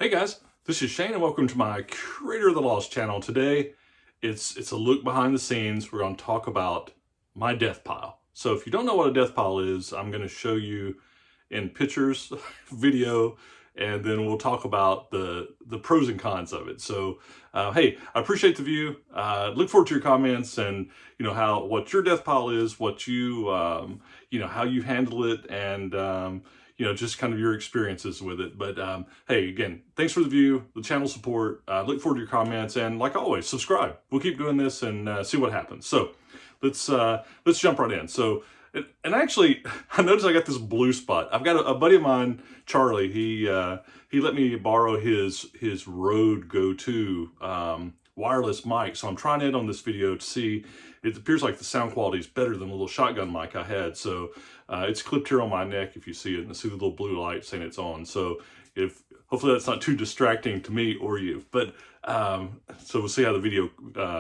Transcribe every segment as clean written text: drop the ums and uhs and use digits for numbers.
Hey guys, this is Shane and welcome to my Curator of the Lost channel. Today, it's a look behind the scenes. We're going to talk about my death pile. So if you don't know what a death pile is, I'm going to show you in pictures, video, and then we'll talk about the pros and cons of it. So, hey, I appreciate the view. Look forward to your comments and what your death pile is, what you how you handle it, and just kind of your experiences with it. But hey, again, thanks for the view, the channel support. Look forward to your comments, and like always, subscribe. We'll keep doing this and see what happens. So let's jump right in. So. And actually, I noticed I got this blue spot. I've got a buddy of mine, Charlie. He let me borrow his Rode Go-To wireless mic. So I'm trying it on this video to see. It appears like the sound quality is better than the little shotgun mic I had. So it's clipped here on my neck. If you see it, and see the little blue light saying it's on. So hopefully that's not too distracting to me or you. But so we'll see how the video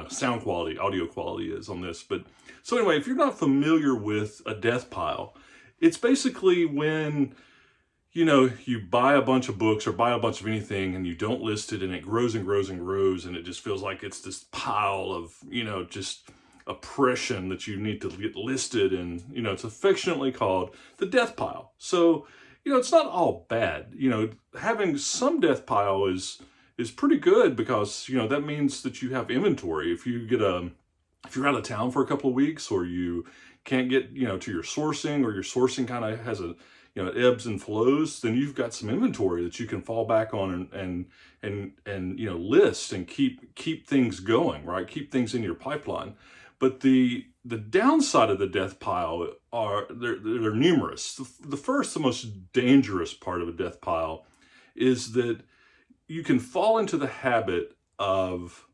sound quality, audio quality is on this. But so anyway, if you're not familiar with a death pile, it's basically when you buy a bunch of books or buy a bunch of anything and you don't list it, and it grows and grows and grows, and it just feels like it's this pile of just oppression that you need to get listed, and it's affectionately called the death pile. So it's not all bad. Having some death pile is pretty good, because that means that you have inventory. If you're out of town for a couple of weeks, or you can't get to your sourcing, or your sourcing kind of has a it ebbs and flows, then you've got some inventory that you can fall back on and list and keep things going, right? Keep things in your pipeline. But the downside of the death pile they're numerous. The most dangerous part of a death pile is that you can fall into the habit of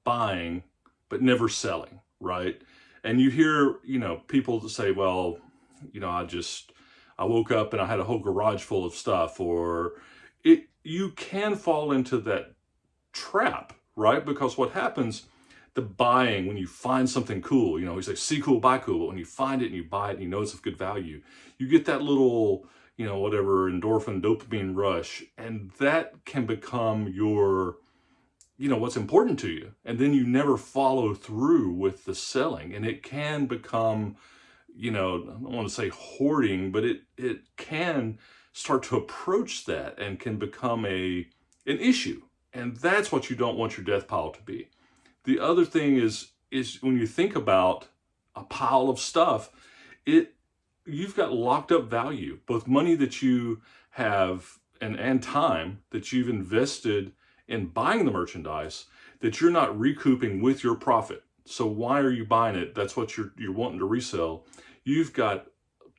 buying but never selling, right? And you hear people that say, well, I woke up and I had a whole garage full of stuff. Or you can fall into that trap, right? Because what happens, the buying, when you find something cool, we say see cool, buy cool, but when you find it and you buy it and you know it's of good value, you get that little, whatever, endorphin, dopamine rush, and that can become your, what's important to you. And then you never follow through with the selling, and it can become, I don't want to say hoarding, but it can start to approach that and can become an issue. And that's what you don't want your death pile to be. The other thing is when you think about a pile of stuff, you've got locked up value, both money that you have and time that you've invested in buying the merchandise that you're not recouping with your profit. So why are you buying it? That's what you're wanting to resell. You've got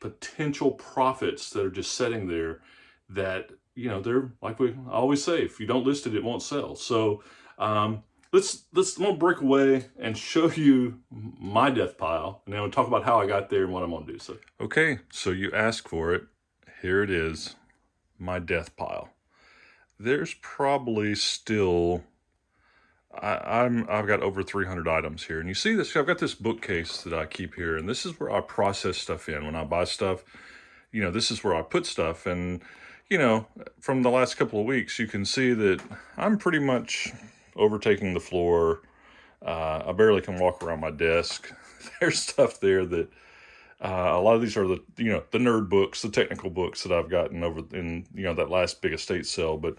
potential profits that are just sitting there that, they're, like we always say, if you don't list it, it won't sell. So I'm gonna break away and show you my death pile, and then we'll talk about how I got there and what I'm gonna do. So okay, so you asked for it. Here it is, my death pile. There's probably still, I've got over 300 items here, and you see this. I've got this bookcase that I keep here, and this is where I process stuff in when I buy stuff. This is where I put stuff, and from the last couple of weeks, you can see that I'm pretty much overtaking the floor. I barely can walk around my desk. There's stuff there that a lot of these are the the nerd books, the technical books that I've gotten over in that last big estate sale. But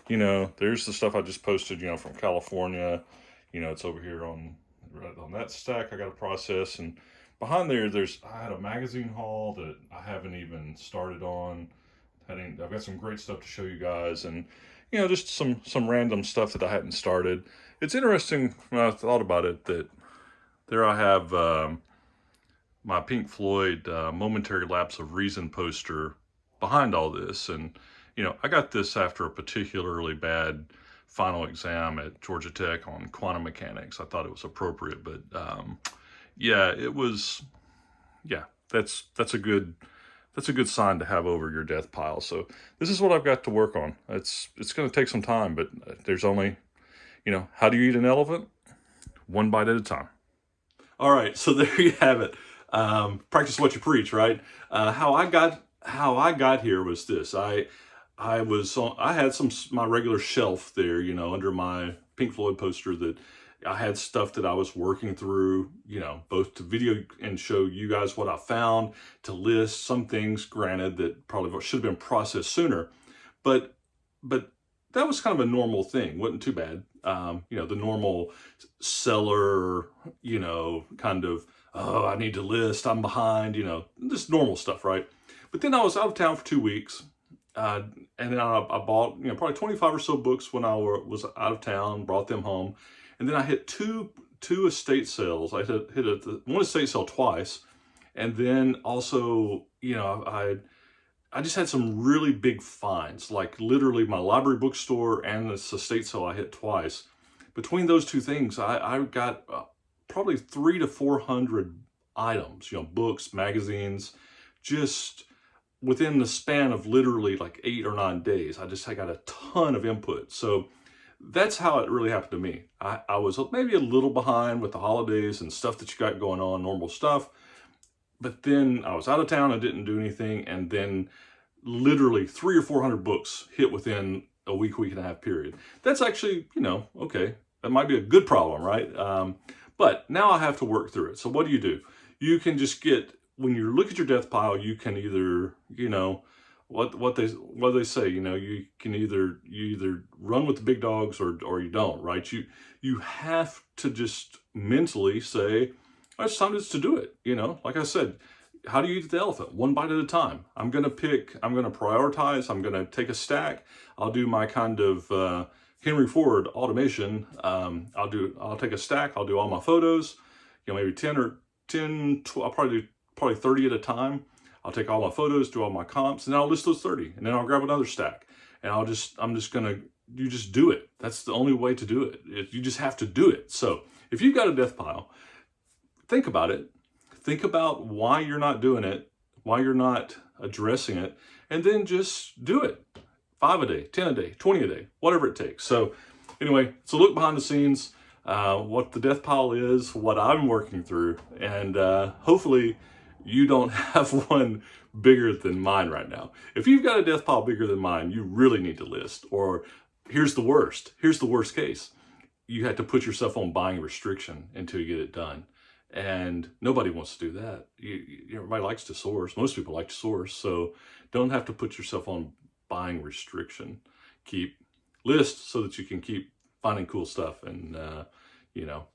there's the stuff I just posted from California. It's over here right on that stack I got to process, and behind there I had a magazine haul that I haven't even started on. I've got some great stuff to show you guys, and just some random stuff that I hadn't started. It's interesting when I thought about it that there I have my Pink Floyd Momentary Lapse of Reason poster behind all this. And I got this after a particularly bad final exam at Georgia Tech on quantum mechanics. I thought it was appropriate, but yeah, it was, yeah, that's a good sign to have over your death pile. So this is what I've got to work on. It's going to take some time, but there's only, how do you eat an elephant? One bite at a time. All right, so there you have it. Practice what you preach, right? How I got here was this. I had my regular shelf there, you know, under my Pink Floyd poster, that I had stuff that I was working through, you know, both to video and show you guys what I found, to list some things, granted, that probably should have been processed sooner, but that was kind of a normal thing. Wasn't too bad. You know, the normal seller, you know, kind of, oh, I need to list, I'm behind, you know, just normal stuff, right? But then I was out of town for 2 weeks. And then I bought, you know, probably 25 or so books when I was out of town, brought them home. And then I hit two estate sales. I hit one estate sale twice. And then also, you know, I just had some really big finds, like literally my library bookstore and this estate sale I hit twice. Between those two things, I got probably 300 to 400 items, you know, books, magazines, just within the span of literally like 8 or 9 days. I got a ton of input. So that's how it really happened to me. I was maybe a little behind with the holidays and stuff that you got going on, normal stuff. But then I was out of town, I didn't do anything, and then literally 300 or 400 books hit within a week and a half period. That's actually, you know, okay, that might be a good problem, right? But now I have to work through it. So what do? You can just get, when you look at your death pile, you can either, you know, what they say, you know, you either run with the big dogs or you don't, right? You have to just mentally say, oh, it's time just to do it. You know, like I said, how do you eat the elephant? One bite at a time. I'm going to prioritize. I'm going to take a stack. I'll do my kind of Henry Ford automation. I'll take a stack. I'll do all my photos, you know, maybe 10, I'll probably do 30 at a time. I'll take all my photos, do all my comps, and then I'll list those 30. And then I'll grab another stack. And you just do it. That's the only way to do it. You just have to do it. So if you've got a death pile, think about it. Think about why you're not doing it, why you're not addressing it, and then just do it. 5 a day, 10 a day, 20 a day, whatever it takes. So anyway, it's a look behind the scenes, what the death pile is, what I'm working through, and hopefully you don't have one bigger than mine right now. If you've got a death pile bigger than mine, you really need to list. Or here's the worst case. You had to put yourself on buying restriction until you get it done. And nobody wants to do that. Everybody likes to source. Most people like to source. So don't have to put yourself on buying restriction. Keep list so that you can keep finding cool stuff and, you know,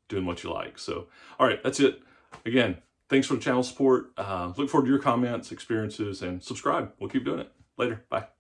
doing what you like. So, all right, that's it. Again, thanks for the channel support. Look forward to your comments, experiences, and subscribe. We'll keep doing it. Later. Bye.